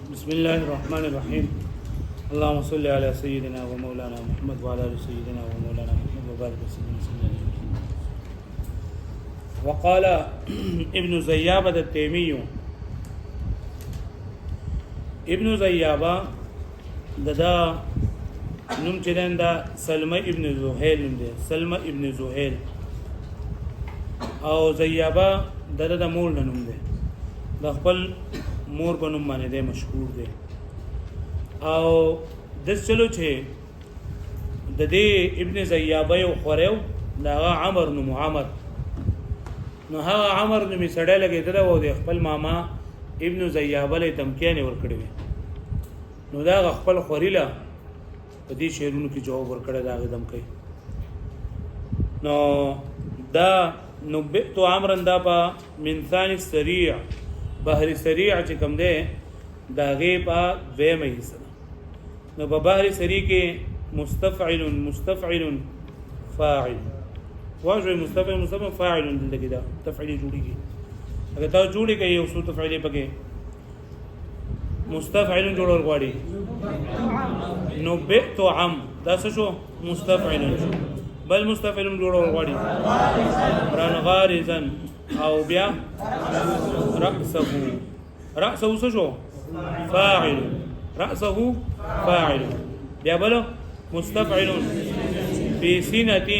بسم الله الرحمن الرحيم. اللهم صل على سيدنا ومولانا محمد وعلى ال سيدنا ومولانا محمد وبارك وسلم. وقال ابن زيابة التيمي، ابن زيابة ددا نوم چدن دا سلمة ابن زهيل نوم دے، سلمة ابن زهيل او زیابه د مور نه نوم دی، د خپل مور په نوم باندې دی مشهور دی. او د چلو چې د دې ابن زیابه یو خوریو د هغه عمر نوم عمر، نو هغه عمر نومې سړی لګېدلی او د خپل ماما ابن زیابه له دمکیانې ورکړې وې، نو د هغه خپل خوري له په دې شعرونو کې جواب ورکړی د هغې دمکۍ. نو دا نبئت عمرا دا په من ثاني السريع بحر سریع چې کوم دی د هغې په دویمه حصه ده. نو په بحر سریع کې مستفعل فاعل واجوي مستفعل فاعل دلته کې دا تفعیل جوړیږي. اگر تاسو جوړې کوي یو څو تفعیلې پکې مستفعل جوړول غواړي، نبئت عم دا څه شو مستفعل شو، بل مستفعل جوړول غواړي ران غارزا او بیا رأسه څه شو فاعل، رأسه فاعل، بیا بل مستفعل بسنة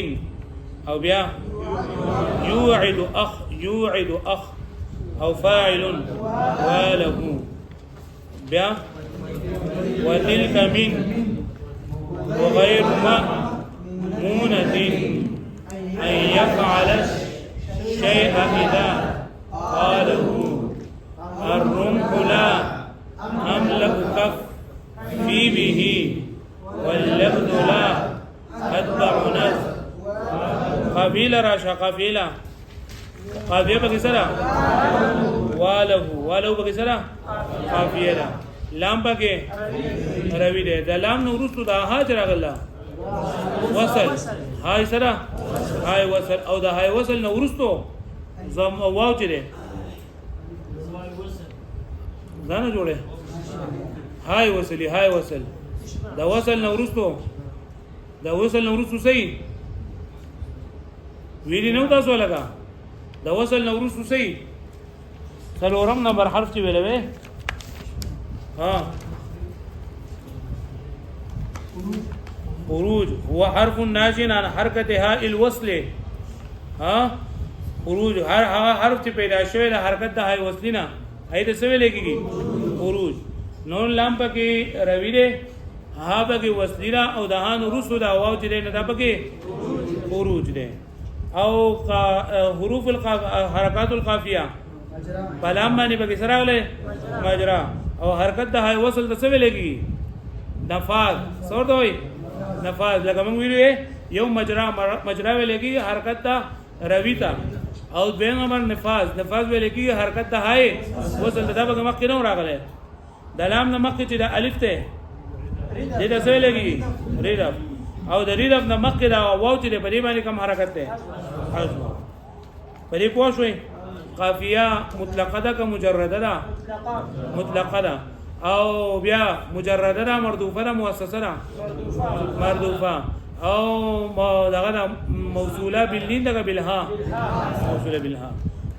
او بیا يوعد اخ او فاعل وله، بیا وتلك من وغير مأمونة أن يفعل الشيء إذا قاله الرمح لا أملأ كفي به واللبد لا أتبع نزل قبيلة راشا قبيلة بكسرة والو بكسرة قافية لام بكي روي ده دا لام نورستو دا هاجر أغلا وصل هاي سرا هاي وصل او دا هاي وصل نورستو زم واو چه ده زانا جوڑه هاي وصل دا وصل نورستو صحیح ویلی نو تاسو لگا دا وصل نورستو صحیح سلورم نمبر حرف چه بیلوه خروج هو حرف ناشئ عن حرکت هاء الوصل. خروج هر هغه حرف چې پیدا شوی د حرکت د هاء وصل نه ایته څه ویل کېږي خروج. نون لام پکې روي ده، ها پکې وصل ده او د هان رسو دا واو چې نه دا پکې خروج ده. او حروف حرکات القافیه بلام باندې پکې سره غلې مجرا او حرکت د هاء وصل د څه ویل کېږي نفاذ. څور دوی نفاذ لکه موږ ویلو یو مجرا ویل کېږي حرکت ته روي ته، او دویم امر نفاذ ویل کېږي حرکت ته هاي وصل ته. دا به مخکې نه راغلی د لام نه مخکې چې د الف ته دې ته څه ویل کېږي ریرف، او د ریرف نه مخکې دا واو چې په دې باندې کوم حرکت دی په دې پوه شوئ. قافیه مطلقه ده که مجرده ده؟ مطلقه ده. او بیا مجرده ده مردوفه ده مؤسسه ده؟ مردوفه. او دغه ده موصوله باللین ده که بالها؟ موصوله بالها.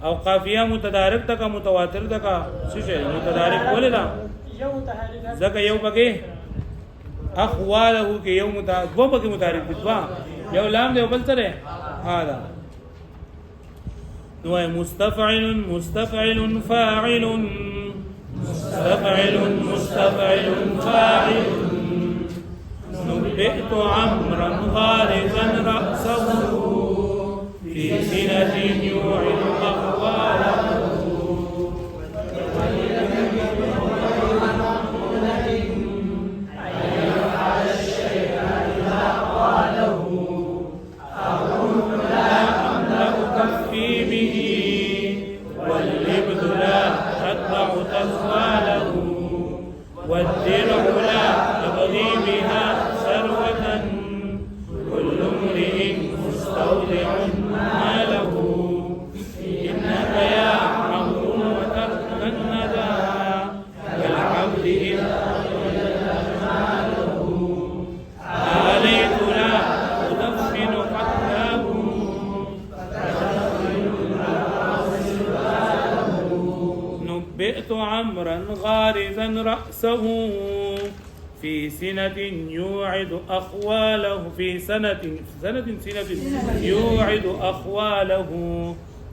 او قافیه متدارک ده که متواتر ده که څه شی متدارک ولې ده؟ ځکه یو پکې اخواله کې یو دوه پکې متحرک دي، دوه یو لام دی او بل څه دی ها ده. نو مستفعل فاعل مستفعل فاعل نبئت عمرا غارزا رأسه في سنة يوعد أخواله والدرع لا أبغي بها ثروة كل امرئ مستودع ماله إنك يا عمرو وترك الندى كالعبد عليت لا أدفن قتله نبئت عمرا غارزا رأسه في سنة يوعد أخواله في سنة يوعد أخواله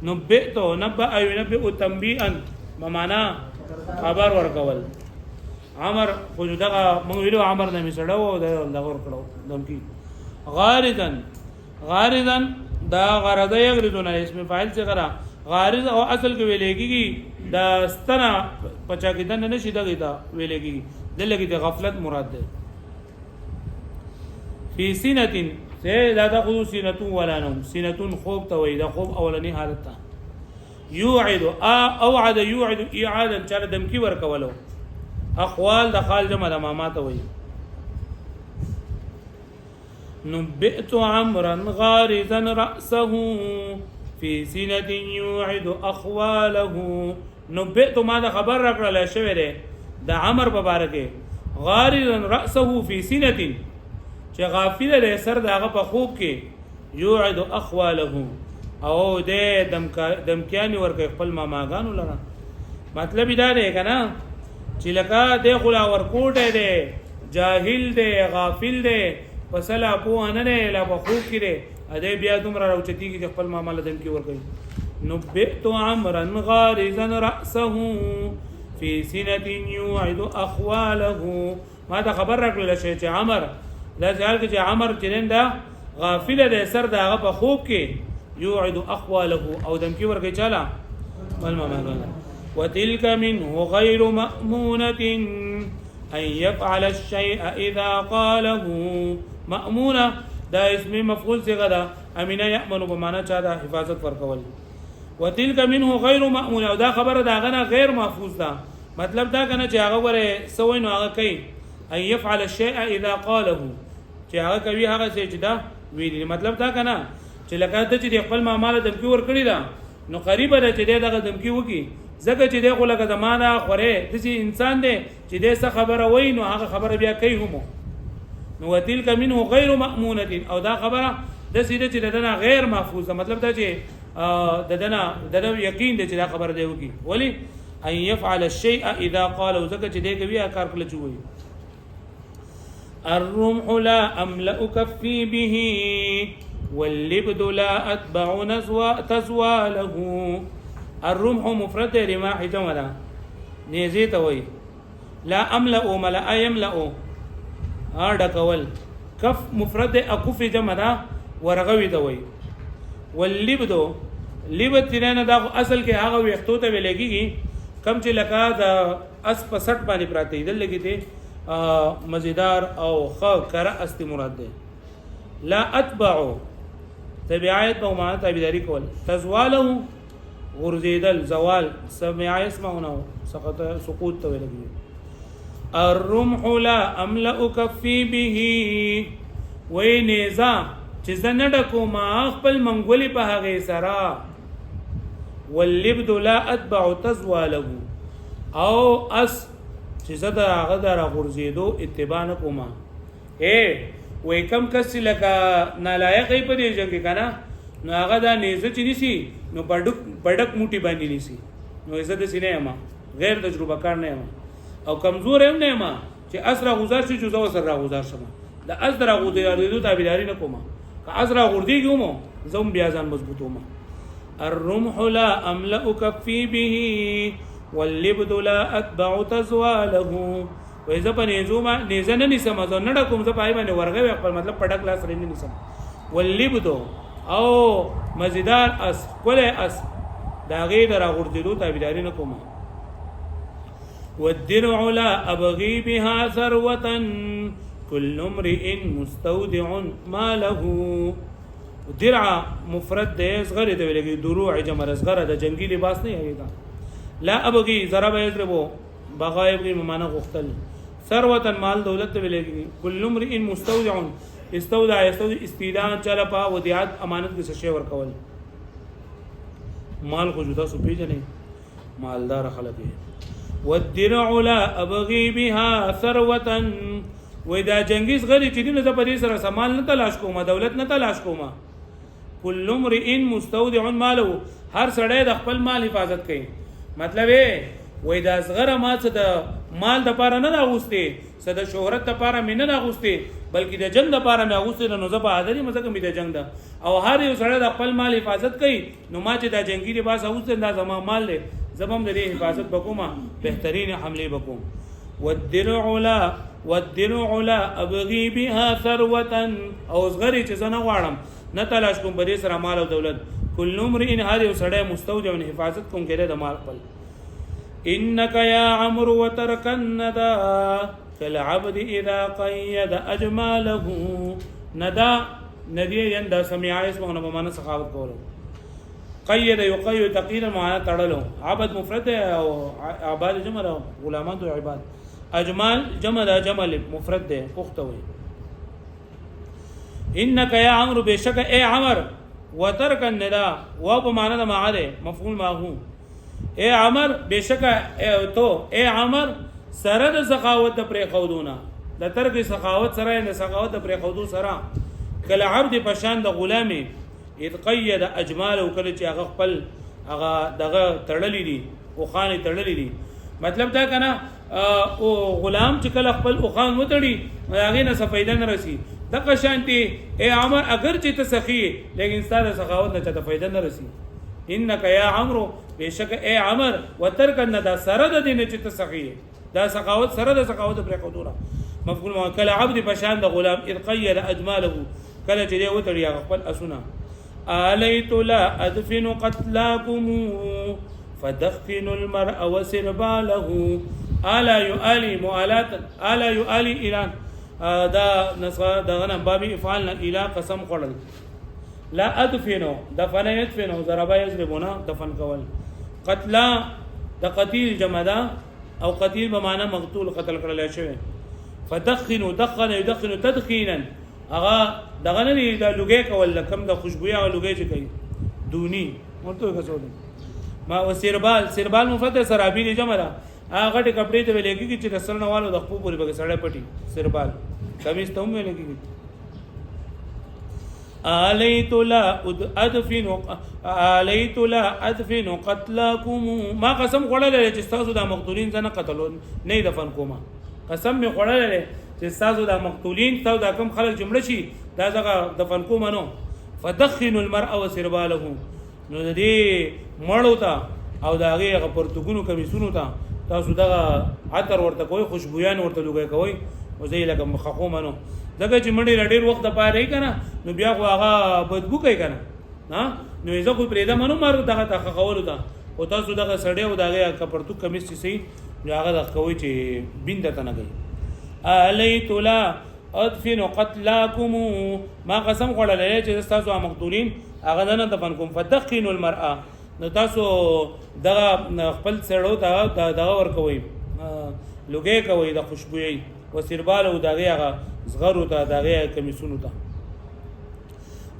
نبئت نبأ ينبئ تنبيئا ما معناه خبر ورکول عمر خو دغه موږ ویلو عمر نه میسړو دغه ورکړو دمکی غارزا دا غرض یغرضون اسم فاعل څخه را غارز او اصل کې ویلېږي دا ستنه پچا کې دنه نشي دغه دا ویلېږي دلته کې غفلت مراد ده فی سینه سے لا تاخذ سینه ولا نوم سینه خوب ته وي دا خوب اولنی حالت ته یوعد اوعد یوعد اعاده چاله دمکی ورکولو اقوال د خال جمع د مامات وي نبئت عمرا غارزا رأسه في سنة يوعد أخواله نبئت ما دا خبر رکړل شوی دی د عمر مبارکه غارزا رأسه في سنة چې غافل دی سر دغه په خوب کې يوعد أخواله او د دمکیانی ورکه خپل ماماګانو لره مطلب دا دی کنه چې لکه د خلا ورکوټه دی جاهل دی غافل دی فصلا په ان نه لا بخوب کړي ا دې بیا دومره راوچتي کې خپل ماما لدم کې ور کوي نبئت عمرا غارزا رأسه في سنة يوعد اخواله ما دا خبر راکړل شي چې عمر دا ځل کې چې عمر چرنده غافل دی سر دغه په خوب کې يوعد اخواله او دم کې ور کوي چاله بل ماما وتلك منه غير مأمونة أن يفعل الشيء إذا قاله مأمونة دا اسم مفعول څنګه دا امینه یامن بمانه چا دا حفاظت ورکول وتلك منه غیر مأمونه او دا خبره دا غنه غیر محفوظ ده مطلب دا کنه چې هغه وره سوي نو هغه کوي ان يفعل الشيء اذا قاله چې هغه کوي هغه چې دا ویلي مطلب دا کنه چې لکه ته چې خپل معاملې دمکی ور کړی دا نو قریب ده چې دغه دمکی وکي زکه چې دغه لکه زمانہ خوره د انسان دی چې دغه خبره وای نو هغه خبره بیا کوي هم نو وتلك منه غیر مأمونه او دا خبره د سیده چې دنه غیر محفوظه مطلب دا چې دنه یقین دی چې دا خبره دی وکي ولی ان يفعل الشيء اذا قال زکه چې دغه بیا کار کله چوي الرمح لا املأ كفي به واللبد لا اتبع تزواله الرمح مفرد رماح جمع نيزي توي لا املأ ملأ يملأ ډکول کف مفرد اکف جمع دا ورغوي توي واللبد لبد ترنه دا اصل کې هغه وختو ته ویلېږي کم چې لکه دا اس په 60 باندې پراته دل لګي ته مزیدار او خ کر است مراد ده لا اتبع تبعیت او معنا تابعداري کول تزواله غرزیدل زوال سمع يسمعونه سقوط ته ویلېږي الرمح لا املأ كفي به وينزا چې زنډکو ما خپل منګولي په هغه سرا واللبد لا اتبع تزواله او اس چې زدا هغه در غرزیدو اتباع نکوما وې کم کس لکه نالایق په دې ځکه کنه نو هغه دا نيزه چې نيسي نو بډک موټي باندې نيسي نو عزت سینه ما غیر تجربه کار نه ما او کمزور هم نه ما چې اسرا غزار شي جزو سره غزار شمه د اسرا غوډیارو تابعداري نه کومه که اسرا غوډیګوم زوم بیا ځان مضبوطوم الرمح لا املأ كفي به واللبد لا اتبع تزواله وإذا بنزوما نزنه نسم ځنه ډکوم ز پای باندې ورغه خپل مطلب پټک لاس رنه نسم واللبد او مزیدار اس کوله اس داغه درا غوډیرو تابعداري نه کومه والدرع لا أبغي بها ثروة كل امرئ مستودع ما له درع مفرد ده صغر ده ولګي دروع جمع صغر ده جنگي لباس نه هيدا لا أبغي ضرب يضربو بغايب کی معنا غختل ثروة مال دولت ده ولګي كل امرئ مستودع استودع استودع چلا پا ودیات امانت کې شی ور کول مال کو جدا سو پیجنې مالدار خلک والدرع لا ابغي بها ثروه ودا جنگیز غری چې دینه په دې سره سامان نه تلاش کومه دولت نه تلاش کومه كل امرئ مستودع ماله هر سړی د خپل مال حفاظت کوي مطلب وای دا صغره ما څه د مال د پاره نه اغوستي څه د شهرت د پاره مې نه اغوستي بلکې د جنگ د پاره مې اغوستي نو زه په حاضرې مزه مې د جنگ ده او هر یو سړی د خپل مال حفاظت کوي نو ما چې دا جنگي لباس اغوستي دا زما مال دی زبم د دې حفاظت وکوم بهترین حمله وکوم والدرع لا ابغي بها ثروه او صغری چې زنه غواړم نه تلاش کوم بری سره مال او دولت کل امرئ هر یو سړی مستودع حفاظت کوم کړي د مال خپل انك يا عمرو وترك الندى كالعبد اذا قيد اجماله ندى ندی یندا سمع اسمه په معنا سخاوت کولو قید یقید تقیدا معنا تړلو عبد مفرد او عباد جمع غلامان تو عباد اجمال جمع دا جمل مفرد ده پختوي انك يا عمرو بشك اي عمر وترك الندى و په معنا د معاده مفعول ما هو اے عمر بشک تو اے عمر سره د سخاوت پرې خودونه د ترک سخاوت سره د سخاوت پرې خودو سره کله عبد پشان د غلامي اذ قید اجمال او کله چې هغه خپل هغه دغه تړلې دي او خان تړلې دي مطلب دا کنه او غلام چې کله خپل او خان وتړي هغه نه سفیده نه رسی دغه شانتي اے عمر اگر چې ته سخی لیکن ستاسو سخاوت نه ته فائدہ نه رسی انك يا عمرو بشک اے عمر وترک الندى سره د دین چې ته سخی دا سخاوت سره د سخاوت پر قدره مفعول کله عبد بشان د غلام اذ قید اجماله کله چې دی وتړي خپل اسونه الیت لا ادفن قتلاكم فدخن المرء وسرباله الا يؤالي مؤالات الا يؤالي اعلان دا نصغه دغه بابي افعال الى قسم قړل لا ادفنو دفن يدفنو ضرب يضربنا دفن کول قتلا د قتیل جمع ده او قتیل به معنی مقتول قتل کړل شوی فدخنوا دخن يدخن تدخينا اغا دغه نه د لوګي کول کم د خوشبویا او لوګي چې کوي دونی ورته کسول ما وسربال سربال مفرد سرابیل جمع ده هغه ټ کپڑے ته لګي چې رسول نوالو د خپل پوری بګ سړی پټي سربال کمیس ته هم لګي آلیت لا ادفن قتلاكم ما قسم خوړل چې تاسو د مقتولین څنګه قتلون نه دفن کوما قسم می خوړل چې تاسو د مقتولین تاسو د کم خلک جمله شي دا ځکه دفن کوما نو فدخن المرء وسرباله نو دې مړو تا او دا هغه پرتګونو کمیسونو تا تاسو دا عطر ورته کوئی خوشبویان ورته لګي کوي او زي لکه مخخوم نو دغه چې منډي ډېر وخت د پاره کنه نو بیا خو هغه بدبو کوي کنه ها نو زه خو پرېدا منو مارو دغه تخخول تا او تاسو دغه سړی او دغه کپړتو کمیس چې سي هغه د کوي چې بینده ته نه گئی الیت لا ادفن قتلاكم ما قسم قړل چې تاسو مقتولین هغه نه دفن کوم فدخنوا المرأه نو تاسو دغه خپل سړو ته دغه ور کوي لوګي کوي د خوشبوئی وسربال او دغه هغه صغرو ته دغه کمیسونو ته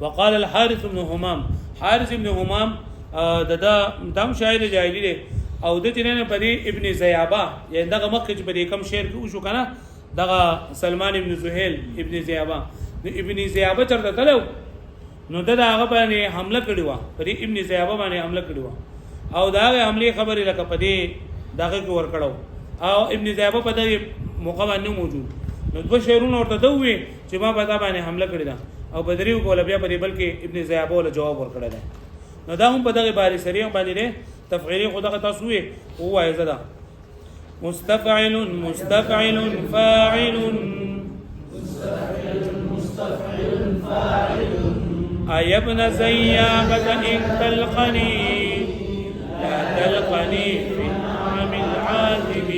وقال الحارث بن همام حارث بن همام دم شاعر جاهلی دی او د تنه په ابن زیابه یعنی دغه مخکې په دې کم شعر کې وشو کنه دغه سلمان ابن زهيل ابن زیابه ابن زیابه چرته تلو نو دغه باندې حمله کړی و په ابن زیابه باندې حمله کړی و او دغه حمله خبره لکه په دې دغه کې ور کړو او ابن زیابه په دې موقع باندې موجود نو دوه شعرونه ورته دوی چې ما په دا باندې حمله کړی دا او بدریو کوله بیا په بلکې ابن زیابه ول جواب ور کړی دا نو دا هم په دغه باري سریع باندې تفعیلی خدغه تاسو هو وایي زدا مستفعل فاعل أي ابن زيابة إن تلقني لا تلقني في النعم العاذب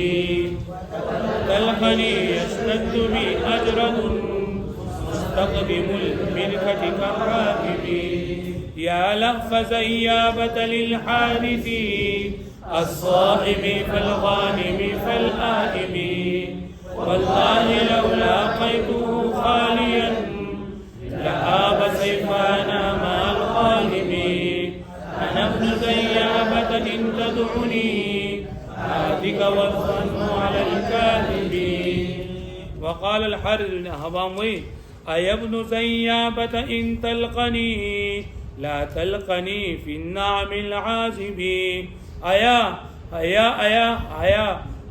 تلقني يشتد بي أجرد مستقدم الملكة كالراكب يا لهف زيابة للحارث الصائم فالغانم فالآئم والله لو لاقيته خاليا لآب سيفانا مع الغالب أنا ابن زيابة إن تدعني آتك والظن على الكاذبين. وقال الحارث بن هبام وي أي ابن زيابة إن تلقني لا تلقني في النعم العازبين. آیا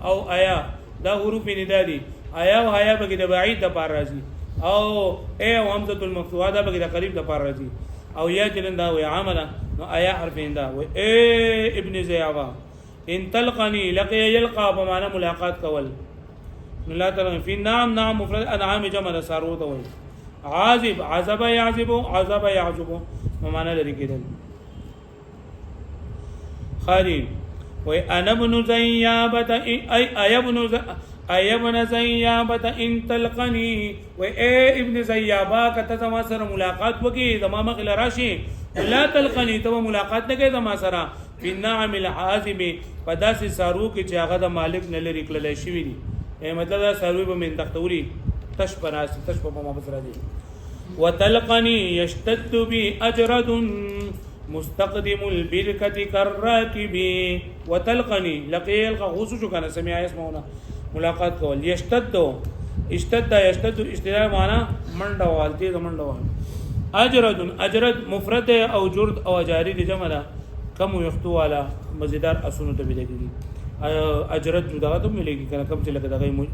او آیا دا حروف ندا دي. آیا او آیا بګي د بعید د پار راځي او اے او همزه المفتوحه دا بګي د قریب د پار راځي او یا چلن دا وي عامله نو آیا حرفین دا وي اے ابن زیابا ان تلقني لقي يلقى بمعنى ملاقات کول نو لا تلقني في نعم نعم مفرد انعام جمع سارو ته وي عازب عزب يعزب عزب يعزب بمعنى لري کېدل. خالد وي انا ابن زيابه اي ابن زيابه ان تلقني وي اي ابن زيابه کته زما سره ملاقات وکي زما مخله راشي لا تلقني تو ملاقات نه کوي زما سره في النعم العازب پداس سارو کې چې هغه د مالک نه لري کړل شي وي مطلب دا سارو به من تختوري تش پراس تش په ما بسره دي. وتلقني يشتد بي اجرد مستقدم البركه كالراكب. وتلقني لقي الغوص شو كان سمع اسمه ملاقات کول. يشتد اشتد يشتد اشتداد معنا منډه والتي منډه. اجرد مفرد او جرد او جاری دي جمع ده کم یختو والا مزیدار اسونو ته ملګي. اجرد جدا ته ملګي کنه کم چې لکه دغه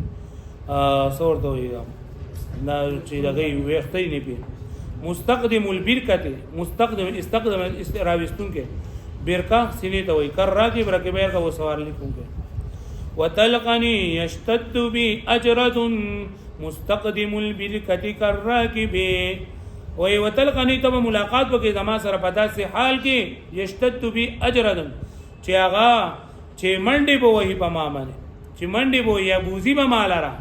سور ته وي دا چې دغه وختې نه پی. مستقدم البرکته مستقدم استقدم استراوستون کې برکا سینې ته وي کر راکب رکبیر کا و سوار لیکون کې. وتلقني يشتد بي اجرد مستقدم البرکته كالراكب. وی وتلقني تب ملاقات وکي زما سره پدا سي حال کې يشتد بي اجرد چې هغه چې منډي به وਹੀ په ما باندې چې منډي به یا بوزي به مالاره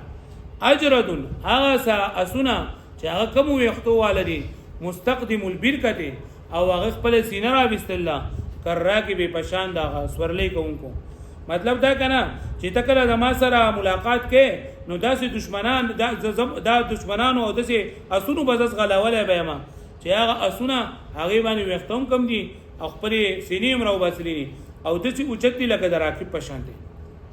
اجرد هغه اسونه چې هغه کوم وختو والدي مستقدم البرکته او هغه خپل سینه را بسم کراکب په شان دا سورلې کوونکو. مطلب دا کنه چې تکله زما سره ملاقات کې نو داسې دشمنان دا دشمنانو او داسې اسونو بزس غلاوله به ما چې هغه اسونه هغه باندې وختوم کم دي او خپل سینې مرو باسلینی او داسې اوچتي لکه دراکب په شان دي.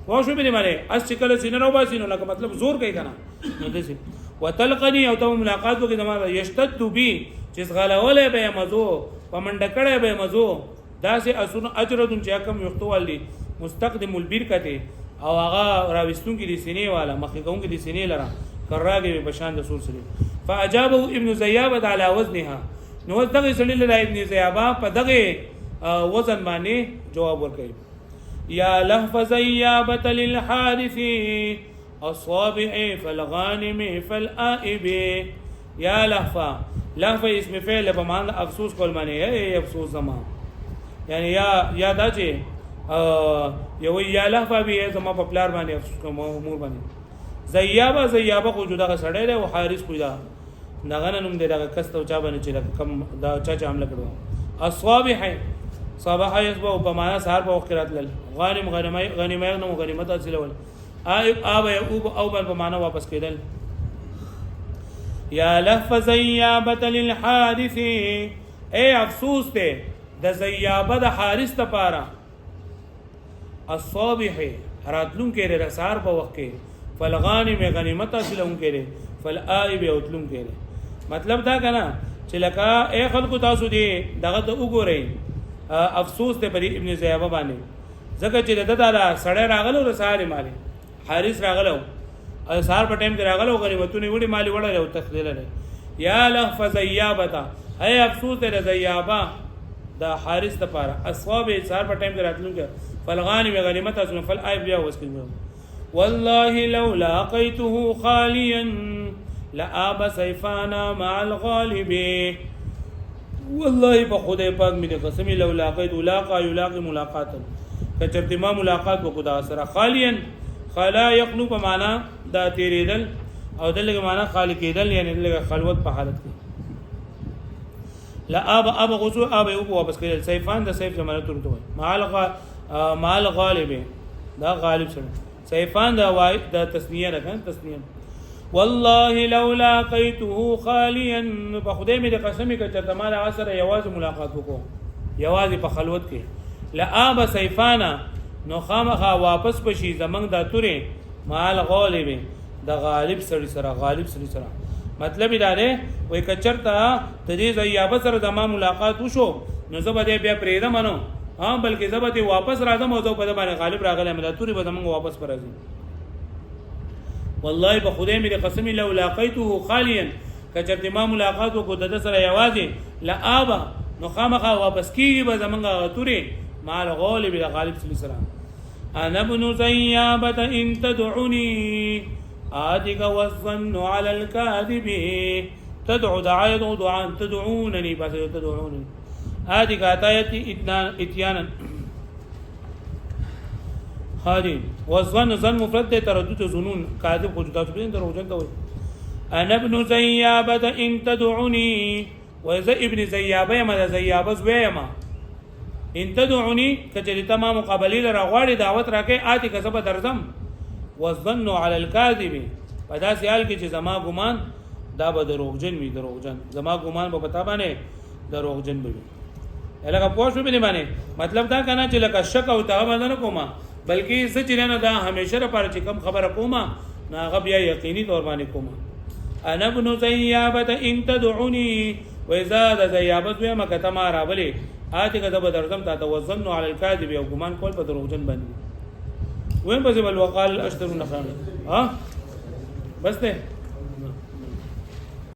واښو به معنی اس چې کله سینې مرو باسینو لکه مطلب زور کوي کنه نو داسې. وتلقني او ته ملاقات وکړه زما یشتد بي چې غلاوله به مزو پمنډ کړه به مزو داسې اسونه اجردون چې کم وختوال دي مستقدم البرکته او هغه راوستون کې د سینې والا مخې کوم کې د سینې لره کراګي په شان د سور سره. فاجابه ابن زيابه على وزنها نو دغه سړي له ابن زيابه په دغه وزن باندې جواب ورکړي. یا لهف زيابه للحارث الصابع فالغانم فالآئب. یا لهف اسم فعل په معنی افسوس کول معنی اے افسوس زمان یعنی یا دا چې یو یا لهفه به زما په پلار باندې افسوس کوم امور باندې. زیابه خو جدا سړی دی او حارث خو دا دغه نوم دی دغه کس ته چا باندې چې کم دا چا عمله کړو. الصابح صباح یصبح په معنا سهار په وخت راتل. غانم غنیمت حاصل ول. آب او په معنا واپس کېدل. یا لهف زیابه للحارث اے افسوس ته د زیابه د حارث ته پاره. الصابح راتلون کې رسار په وخت کې فالغانم غنیمت حاصلون کې فالآئب اوتلون کې. مطلب دا کنه چې لکه اے خلکو تاسو دې دغه ته وګورئ افسوس ته پر ابن زیابه باندې ځکه چې دغه سړی راغلو رساله مالی حارث راغلو سهار په ټیم کې راغلو غنیمتونه وړي مالی وړل او تخلیل لري. یا لهف زیابه اے افسوس ته زیابه دا حارث ته پاره. اصحاب سهار په ټیم کې راتلون کې فالغانم غنیمت حاصل فالآئب بیا وسکلو. والله لو لاقيته خاليا لآب سيفانا مع الغالب. والله بخدای پاک می دې قسم لو لاقيت يلاقي ملاقاتا کچرته ما ملاقات وکړه دا سره خاليا خلا يخلو په معنا دا تیریدل او دلته معنا خالق کېدل یعنی دلته خلوت په حالت کې. لا اب غزو اب یو واپس کېدل. سیفان د سیف زمانه تورته مال غالب دا غالب سره سیفان دا وای دا تسنیه راکن تسنیه. والله لو لاقيته خاليا په خدای می د قسم کې چې تمام عصر یواز ملاقات وکړو یواز په خلوت کې. لا اب سیفانا نو خامخا واپس پشي زمنګ د تورې مال غالب د غالب سړي سره مطلب دا دی وای کچرتا ته دې زیابه سره د ما ملاقات وشو نو زه به بیا پرېده منو ها بلکې زه به واپس راځم او زه په باندې غالب راغلی ملاتوري به زمونږ واپس پر راځي والله به خدای مې قسم لو لاقیته خالیا کچرته ما ملاقات وکړو د سره یوازې لآبا نو خامخا واپس کیږي به زمونږ توري مال غالب د غالب صلی الله علیه وسلم انا ابن زیابه ان تدعوني آتك والظن على الكاذب تدعو دعاء تدعونني بس تدعونني آتك آتايتي اتيانا خادم والظن ظن مفرد تردد ظنون كاذب وجودات بين دروجن دوي انا ابن زيابة ان تدعوني واذا ابن زيابة ما زيابة زويما ان تدعوني کچری تمام مقابلی لرغواړي دعوت راکې آتك سبا درزم والظن على الكاذب پدا سیال کې چې زما ګمان دا به دروغجن زما ګمان به پتا باندې دروغجن وي الګه پوه شو به باندې مطلب دا کنه چې لکه شک او توبه نه کومه بلکې څه چې نه دا همیشه لپاره چې کم خبره کومه ناغه بیا یقیني تور باندې کومه انا ابن زیابه ان تدعوني واذا زیابه ما کتما راولي آتي کذب درزم تا توظن على الكاذب او ګمان کول په دروغجن باندې وين بس بل وقال اشتروا نخان ها بس ده